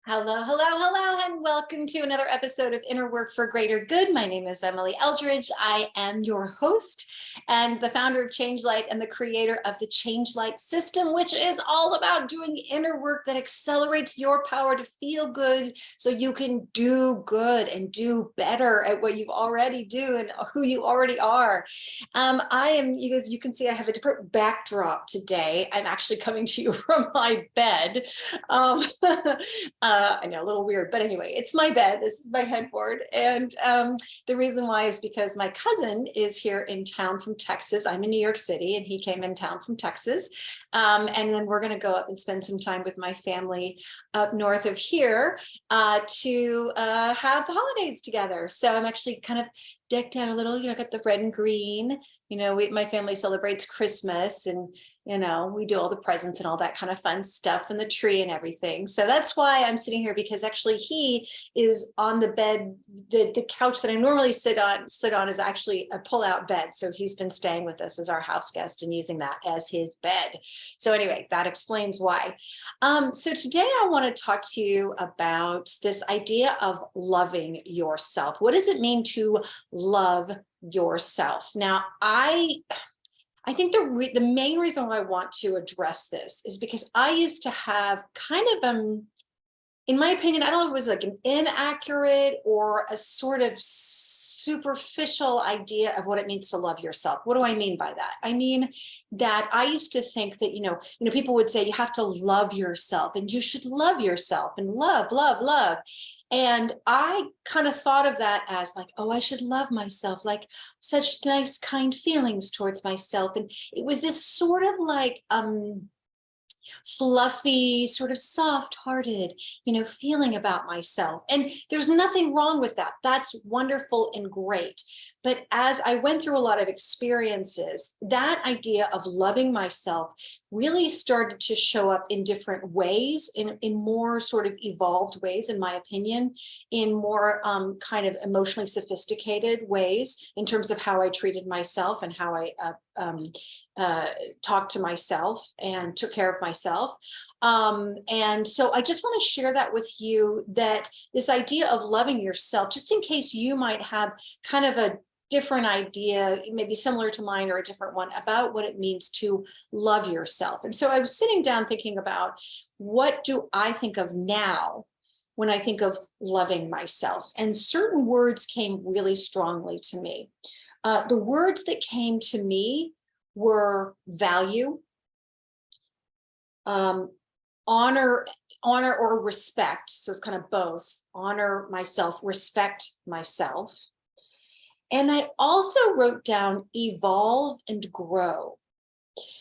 Hello, hello, hello, and welcome to another episode of Inner Work for Greater Good. My name is Emily Eldridge. I am your host and the founder of Change Light and the creator of the Change Light system, which is all about doing inner work that accelerates your power to feel good so you can do good and do better at what you already do and who you already are. I am, as you can see, I have a different backdrop today. I'm actually coming to you from my bed. I know, a little weird, but anyway, it's my bed. This is my headboard. And the reason why is because my cousin is here in town from Texas. I'm in New York City and he came in town from Texas. And then we're going to go up and spend some time with my family up north of here to have the holidays together. So I'm actually kind of decked out a little, got the red and green. My family celebrates Christmas and, we do all the presents and all that kind of fun stuff and the tree and everything. So that's why I'm sitting here, because actually he is on the bed. The couch that I normally sit on is actually a pull-out bed. So he's been staying with us as our house guest and using that as his bed. So anyway, that explains why. So today I want to talk to you about this idea of loving yourself. What does it mean to love yourself? Now, I think the main reason why I want to address this is because I used to have kind of, in my opinion, I don't know if it was like an inaccurate or a sort of superficial idea of what it means to love yourself. What do I mean by that? I mean that I used to think that, people would say you have to love yourself and you should love yourself and love. And I kind of thought of that as like, oh, I should love myself, like such nice, kind feelings towards myself. And it was this sort of like, fluffy, sort of soft-hearted, feeling about myself. And there's nothing wrong with that. That's wonderful and great. But as I went through a lot of experiences, that idea of loving myself really started to show up in different ways, in more sort of evolved ways, in my opinion, in more kind of emotionally sophisticated ways in terms of how I treated myself and how I talked to myself and took care of myself. And so I just want to share that with you, that this idea of loving yourself, just in case you might have kind of a different idea, maybe similar to mine or a different one, about what it means to love yourself. And so I was sitting down thinking about, what do I think of now when I think of loving myself? And certain words came really strongly to me. The words that came to me were value, honor or respect. So it's kind of both: honor myself, respect myself. And I also wrote down evolve and grow.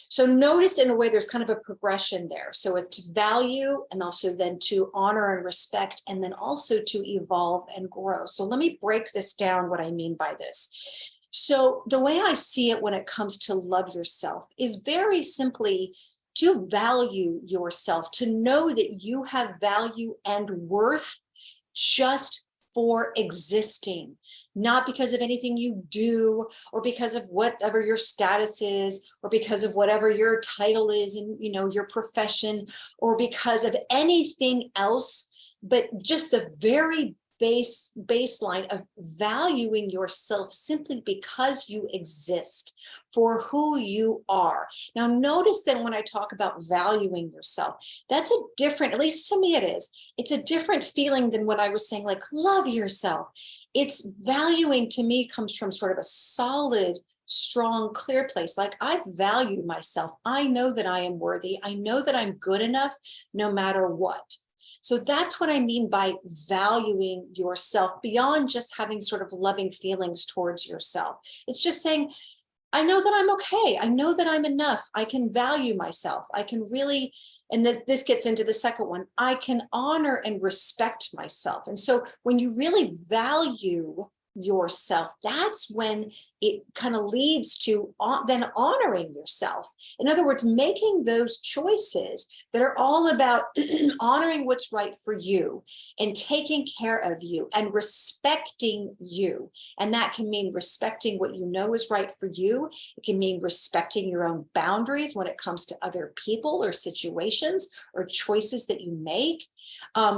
So notice, in a way, there's kind of a progression there. So it's to value, and also then to honor and respect, and then also to evolve and grow. So let me break this down, what I mean by this. So the way I see it when it comes to love yourself is very simply to value yourself, to know that you have value and worth just for existing, not because of anything you do, or because of whatever your status is, or because of whatever your title is in, your profession, or because of anything else, but just the very baseline of valuing yourself simply because you exist, for who you are. Now, notice that when I talk about valuing yourself, that's a different, at least to me it is, it's a different feeling than what I was saying, like love yourself. It's valuing, to me, comes from sort of a solid, strong, clear place. Like, I value myself. I know that I am worthy. I know that I'm good enough no matter what. So that's what I mean by valuing yourself, beyond just having sort of loving feelings towards yourself. It's just saying, I know that I'm okay. I know that I'm enough. I can value myself. I can really, and this gets into the second one, I can honor and respect myself. And so when you really value yourself, that's when it kind of leads to then honoring yourself. In other words, making those choices that are all about honoring what's right for you and taking care of you and respecting you. And that can mean respecting what you know is right for you. It can mean respecting your own boundaries when it comes to other people or situations or choices that you make,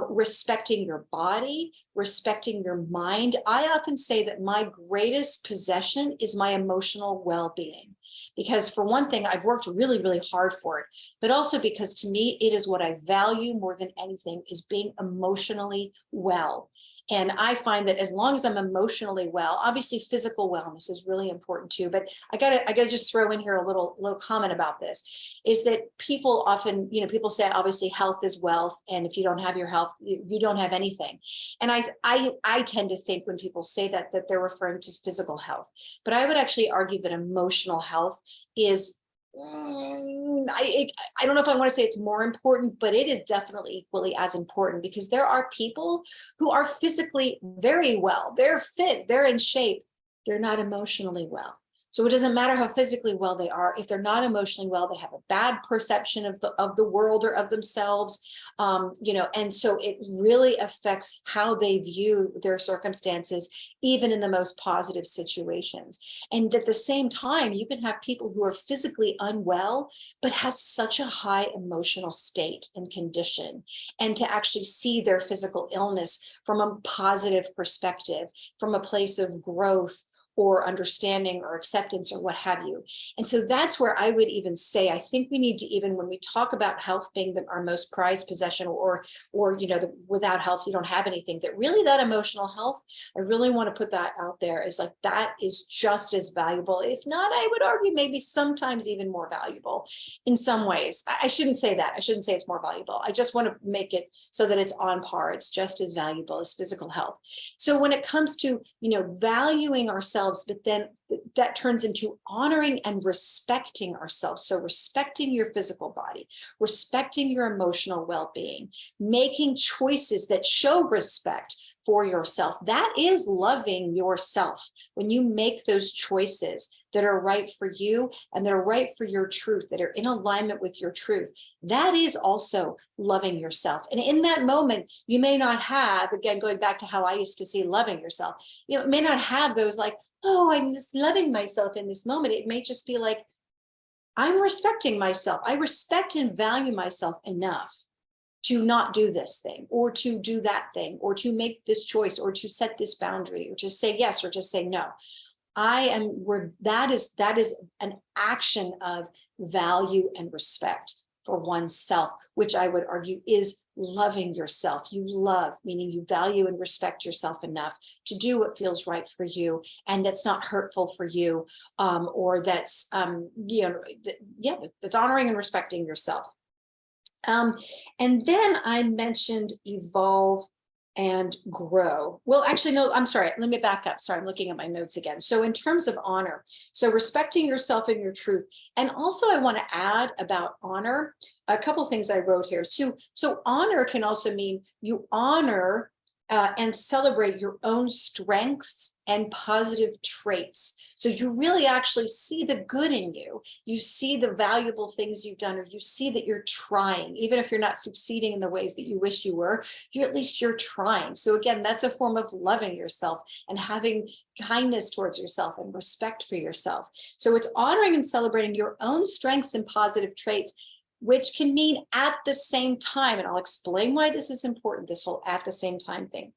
respecting your body, respecting your mind. I often say that my greatest possession is my emotional well-being, because for one thing, I've worked really, really hard for it, but also because to me, it is what I value more than anything, is being emotionally well. And I find that as long as I'm emotionally well, obviously physical wellness is really important too. But I gotta just throw in here a little comment about this, is that people often, people say obviously health is wealth, and if you don't have your health, you don't have anything. And I tend to think when people say that they're referring to physical health, but I would actually argue that emotional health is, I don't know if I want to say it's more important, but it is definitely equally as important, because there are people who are physically very well, they're fit, they're in shape, they're not emotionally well. So it doesn't matter how physically well they are. If they're not emotionally well, they have a bad perception of the world or of themselves, and so it really affects how they view their circumstances, even in the most positive situations. And at the same time, you can have people who are physically unwell, but have such a high emotional state and condition, and to actually see their physical illness from a positive perspective, from a place of growth or understanding or acceptance or what have you. And so that's where I would even say, I think we need to, even when we talk about health being our most prized possession, or without health, you don't have anything, that really that emotional health, I really want to put that out there, is like, that is just as valuable. If not, I would argue maybe sometimes even more valuable in some ways. I shouldn't say that. I shouldn't say it's more valuable. I just want to make it so that it's on par. It's just as valuable as physical health. So when it comes to, valuing ourselves, but then that turns into honoring and respecting ourselves. So respecting your physical body, respecting your emotional well-being, making choices that show respect for yourself. That is loving yourself. When you make those choices that are right for you and that are right for your truth, that are in alignment with your truth, that is also loving yourself. And in that moment, you may not have, again, going back to how I used to see loving yourself, may not have those like, oh, I'm just loving myself in this moment. It may just be like, I'm respecting myself. I respect and value myself enough to not do this thing, or to do that thing, or to make this choice, or to set this boundary, or to say yes, or to say no. That is an action of value and respect for oneself, which I would argue is loving yourself. You love, meaning you value and respect yourself enough to do what feels right for you, and that's not hurtful for you, or that's that's honoring and respecting yourself. And then I mentioned evolve and grow. Well, actually, no, I'm sorry. Let me back up. Sorry, I'm looking at my notes again. So in terms of honor, so respecting yourself and your truth. And also I want to add about honor, a couple things I wrote here too. So honor can also mean you honor and celebrate your own strengths and positive traits. So you really actually see the good in you. You see the valuable things you've done, or you see that you're trying, even if you're not succeeding in the ways that you wish you were, at least you're trying. So again, that's a form of loving yourself and having kindness towards yourself and respect for yourself. So it's honoring and celebrating your own strengths and positive traits, which can mean at the same time, and I'll explain why this is important, this whole at the same time thing,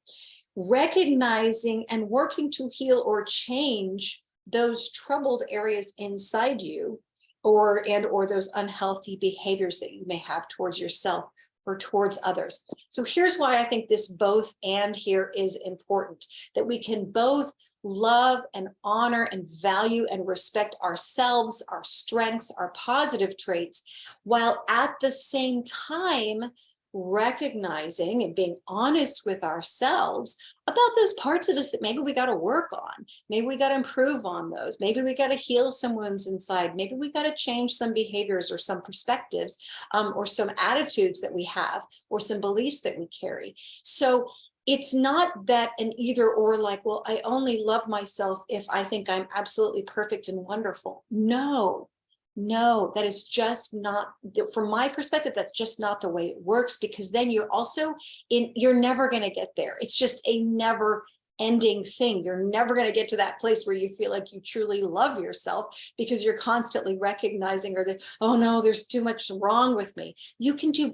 recognizing and working to heal or change those troubled areas inside you, or those unhealthy behaviors that you may have towards yourself or towards others. So here's why I think this both and here is important, that we can both love and honor and value and respect ourselves, our strengths, our positive traits, while at the same time recognizing and being honest with ourselves about those parts of us that maybe we got to work on, maybe we got to improve on those, maybe we got to heal some wounds inside, maybe we got to change some behaviors or some perspectives, or some attitudes that we have, or some beliefs that we carry. So it's not that an either or, like, well, I only love myself if I think I'm absolutely perfect and wonderful. No, no, that is just not, from my perspective, that's just not the way it works, because then you're also you're never going to get there. It's just a never ending thing. You're never going to get to that place where you feel like you truly love yourself, because you're constantly recognizing, or that, oh no, there's too much wrong with me. You can do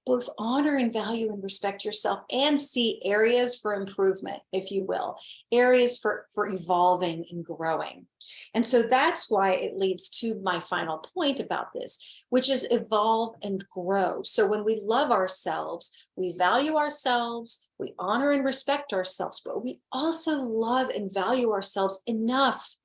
both honor and value and respect yourself, and see areas for improvement, if you will, areas for evolving and growing. And so that's why it leads to my final point about this, which is evolve and grow. So when we love ourselves, we value ourselves, we honor and respect ourselves, but we also love and value ourselves enough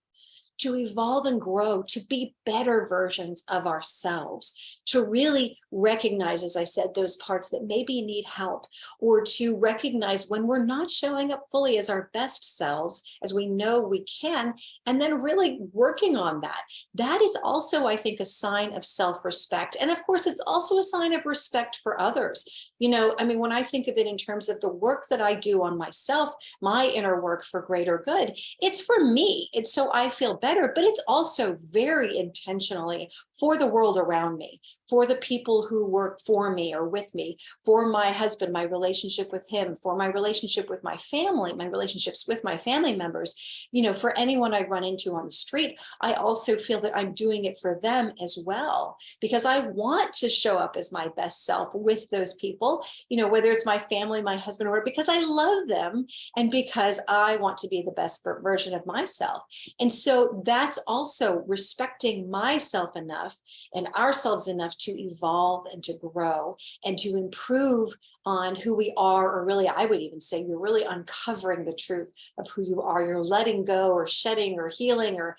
to evolve and grow, to be better versions of ourselves, to really recognize, as I said, those parts that maybe need help, or to recognize when we're not showing up fully as our best selves, as we know we can, and then really working on that. That is also, I think, a sign of self-respect. And of course, it's also a sign of respect for others. You know, I mean, when I think of it in terms of the work that I do on myself, my inner work for greater good, it's for me. It's so I feel better, but it's also very intentionally for the world around me, for the people who work for me or with me, for my husband, my relationship with him, for my relationship with my family, my relationships with my family members, you know, for anyone I run into on the street. I also feel that I'm doing it for them as well, because I want to show up as my best self with those people, you know, whether it's my family, my husband, or because I love them, and because I want to be the best version of myself. And so that's also respecting myself enough and ourselves enough to evolve and to grow and to improve on who we are, or really, I would even say, you're really uncovering the truth of who you are. You're letting go, or shedding, or healing, or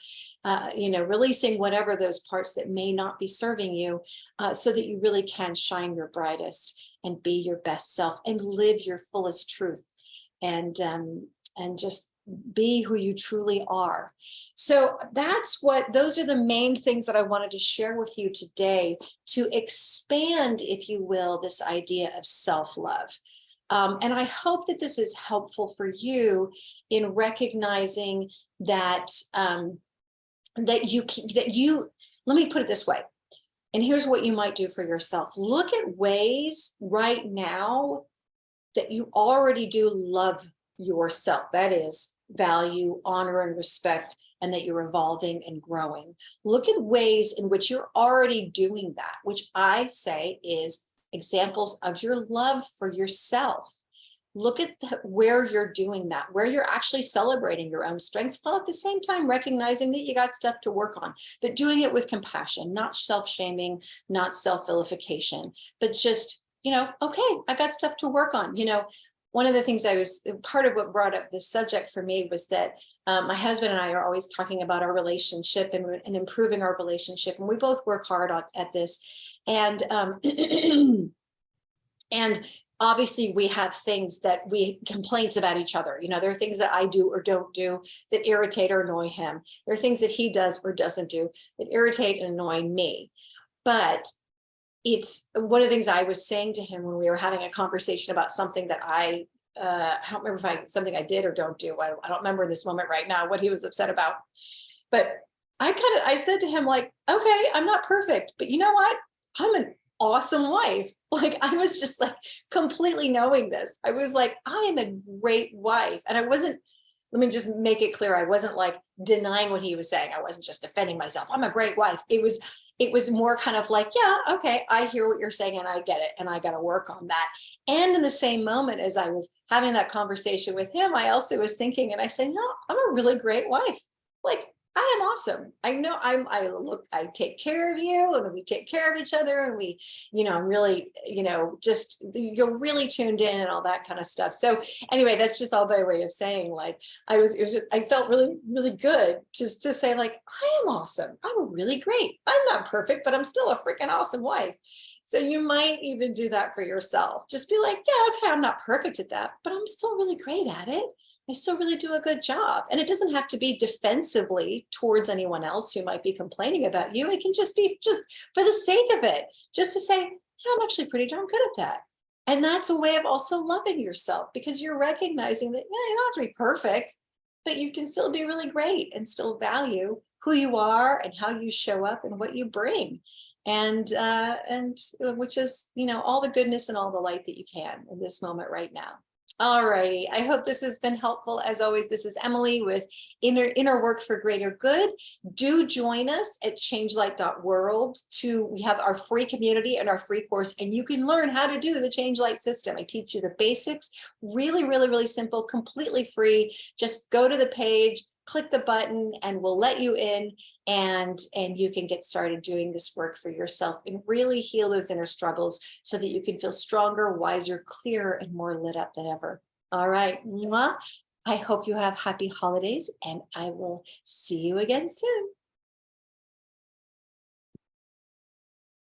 you know, releasing whatever those parts that may not be serving you, so that you really can shine your brightest and be your best self and live your fullest truth, and just be who you truly are. So those are the main things that I wanted to share with you today, to expand, if you will, this idea of self-love. And I hope that this is helpful for you in recognizing that, let me put it this way. And here's what you might do for yourself. Look at ways right now that you already do love yourself. That is, value, honor, and respect, and that you're evolving and growing. Look at ways in which you're already doing that, which I say is examples of your love for yourself. Look at where you're doing that, where you're actually celebrating your own strengths, while at the same time recognizing that you got stuff to work on, but doing it with compassion, not self-shaming, not self-vilification, but just, you know, okay, I got stuff to work on. You know, one of the things part of what brought up this subject for me was that my husband and I are always talking about our relationship and improving our relationship. And we both work hard at this. And, and obviously we have things complaints about each other. You know, there are things that I do or don't do that irritate or annoy him. There are things that he does or doesn't do that irritate and annoy me. But it's one of the things I was saying to him when we were having a conversation about something that I don't remember if something I did or don't do. I don't remember in this moment right now what he was upset about. But I said to him, like, okay, I'm not perfect, but you know what? I'm an awesome wife. Like, I was just like completely knowing this. I was like, I am a great wife. And I wasn't, let me just make it clear, I wasn't like denying what he was saying. I wasn't just defending myself. I'm a great wife. It was more kind of like, yeah, okay, I hear what you're saying and I get it, and I got to work on that. And in the same moment as I was having that conversation with him, I also was thinking, and I said, no, I'm a really great wife. Like, I am awesome. I know I take care of you, and we take care of each other, and we, you know, I'm really, you know, just, you're really tuned in and all that kind of stuff. So anyway, that's just all by way of saying, like, I felt really, really good just to say, like, I am awesome. I'm really great. I'm not perfect, but I'm still a freaking awesome wife. So you might even do that for yourself. Just be like, yeah, okay, I'm not perfect at that, but I'm still really great at it. I still really do a good job. And it doesn't have to be defensively towards anyone else who might be complaining about you. It can just be just for the sake of it, just to say, I'm actually pretty darn good at that. And that's a way of also loving yourself, because you're recognizing that, yeah, you don't have to be perfect, but you can still be really great and still value who you are and how you show up and what you bring. And which is, all the goodness and all the light that you can in this moment right now. All righty. I hope this has been helpful. As always, this is Emily with Inner Work for Greater Good. Do join us at changelight.world. We have our free community and our free course, and you can learn how to do the Change Light system. I teach you the basics, really, really, really simple, completely free. Just go to the page, click the button, and we'll let you in, and you can get started doing this work for yourself and really heal those inner struggles so that you can feel stronger, wiser, clearer, and more lit up than ever. All right. Mwah. I hope you have happy holidays, and I will see you again soon.